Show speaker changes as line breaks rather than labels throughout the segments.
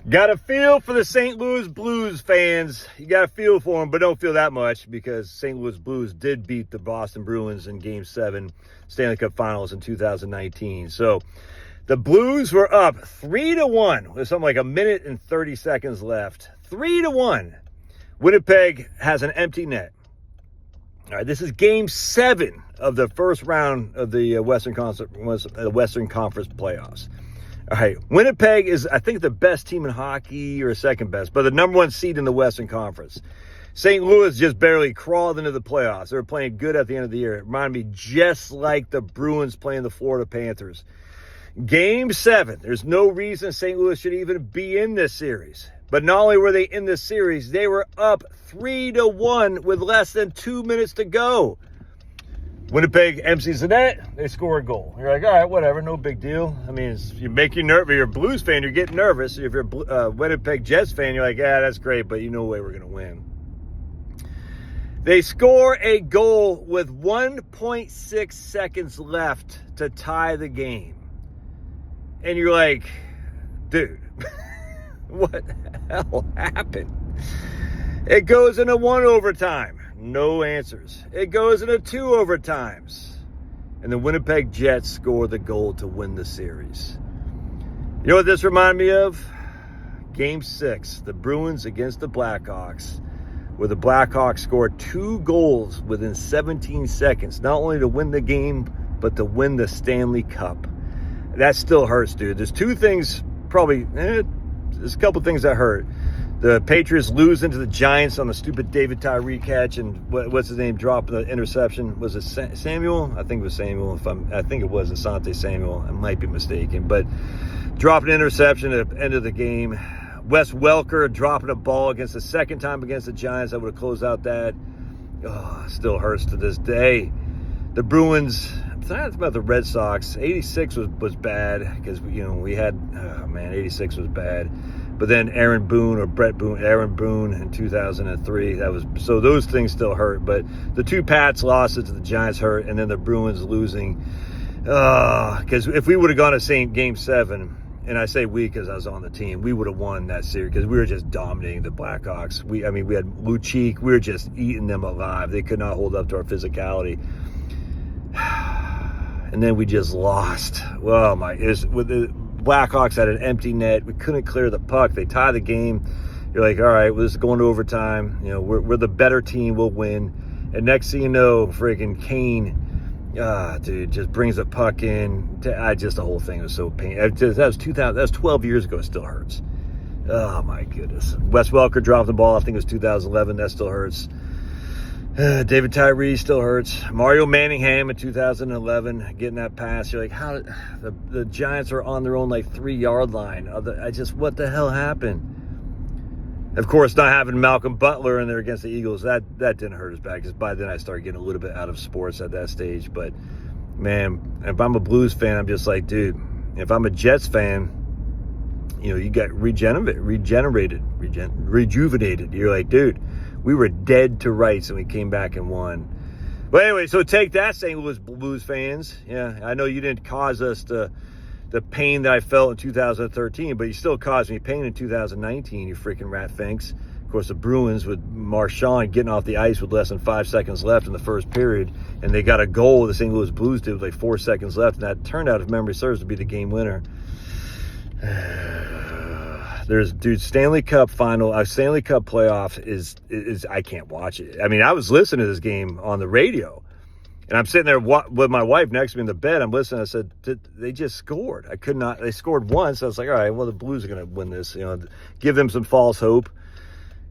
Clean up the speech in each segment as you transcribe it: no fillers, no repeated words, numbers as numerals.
Got a feel for the St. Louis Blues fans. You got a feel for them, but don't feel that much because St. Louis Blues did beat the Boston Bruins in Game 7 Stanley Cup Finals in 2019. So the Blues were up 3-1 with something like a minute and 30 seconds left. 3-1. Winnipeg has an empty net. All right, this is Game 7 of the first round of the Western Conference playoffs. All right, Winnipeg is, I think, the best team in hockey or second best, but the number one seed in the Western Conference. St. Louis just barely crawled into the playoffs. They were playing good at the end of the year. It reminded me just like the Bruins playing the Florida Panthers. Game 7, there's no reason St. Louis should even be in this series. But not only were they in this series, they were up 3-1 with less than 2 minutes to go. Winnipeg empties the net, they score a goal. You're like, all right, whatever, no big deal. I mean, you make you nervous. If you're a Blues fan, you're getting nervous. If you're a Winnipeg Jets fan, you're like, yeah, that's great, but you know way we're going to win. They score a goal with 1.6 seconds left to tie the game. And you're like, dude, what the hell happened? It goes into 1 overtime. No answers. It goes into 2 overtimes. And the Winnipeg Jets score the goal to win the series. You know what this reminded me of? Game 6, the Bruins against the Blackhawks, where the Blackhawks scored 2 goals within 17 seconds, not only to win the game, but to win the Stanley Cup. That still hurts, dude. There's 2 things, there's a couple things that hurt. The Patriots losing to the Giants on the stupid David Tyree catch, and what's his name, dropping the interception. Was it Samuel? I think it was Samuel. I think it was Asante Samuel. I might be mistaken, but dropping an interception at the end of the game. Wes Welker dropping a ball against the second time against the Giants. That would have closed out that. Oh, still hurts to this day. The Bruins. It's not about the Red Sox. 86 was bad because we had 86 was bad. But then Aaron Boone in 2003. So those things still hurt. But the 2 Pats losses to the Giants hurt, and then the Bruins losing. Because if we would have gone to Game 7, and I say we because I was on the team, we would have won that series because we were just dominating the Blackhawks. We had Lucic. We were just eating them alive. They could not hold up to our physicality. And then we just lost. Oh my! With the Blackhawks had an empty net. We couldn't clear the puck. They tie the game. You're like, all right, well, this is going to overtime. We're the better team. We'll win. And next thing you know, freaking Kane, dude, just brings the puck in. The whole thing was so painful. That was 2000. That was 12 years ago. It still hurts. Oh my goodness. Wes Welker dropped the ball. I think it was 2011. That still hurts. David Tyree still hurts. Mario Manningham in 2011 getting that pass. You're like, how the Giants are on their own 3-yard line. What the hell happened? Of course, not having Malcolm Butler in there against the Eagles, that didn't hurt as bad because by then I started getting a little bit out of sports at that stage. But man, if I'm a Blues fan, I'm just like, dude. If I'm a Jets fan, you got rejuvenated. You're like, dude. We were dead to rights and we came back and won. But anyway, so take that, St. Louis Blues fans. Yeah, I know you didn't cause us the pain that I felt in 2013, but you still caused me pain in 2019, you freaking rat finks. Of course, the Bruins with Marchand getting off the ice with less than 5 seconds left in the first period, and they got a goal the St. Louis Blues did with 4 seconds left, and that turned out, if memory serves, to be the game winner. Stanley Cup final, Stanley Cup playoff is I can't watch it. I mean, I was listening to this game on the radio, and I'm sitting there with my wife next to me in the bed. I'm listening. I said, they just scored. I could not. They scored once. I was like, all right, well, the Blues are going to win this. Give them some false hope.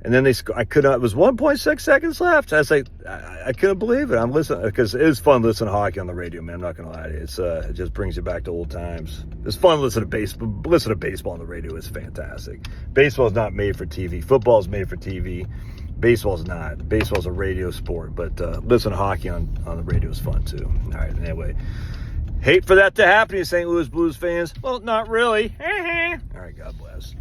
And then I could not. It was 1.6 seconds left. I was like, I couldn't believe it. I'm listening because it was fun listening to hockey on the radio, man. I'm not gonna lie to you. It just brings you back to old times. It's fun listening to baseball. Listen to baseball on the radio is fantastic. Baseball is not made for TV. Football is made for TV. Baseball's not. Baseball's a radio sport. But listen to hockey on the radio is fun too. All right. Anyway, hate for that to happen to you, St. Louis Blues fans. Well, not really. All right. God bless.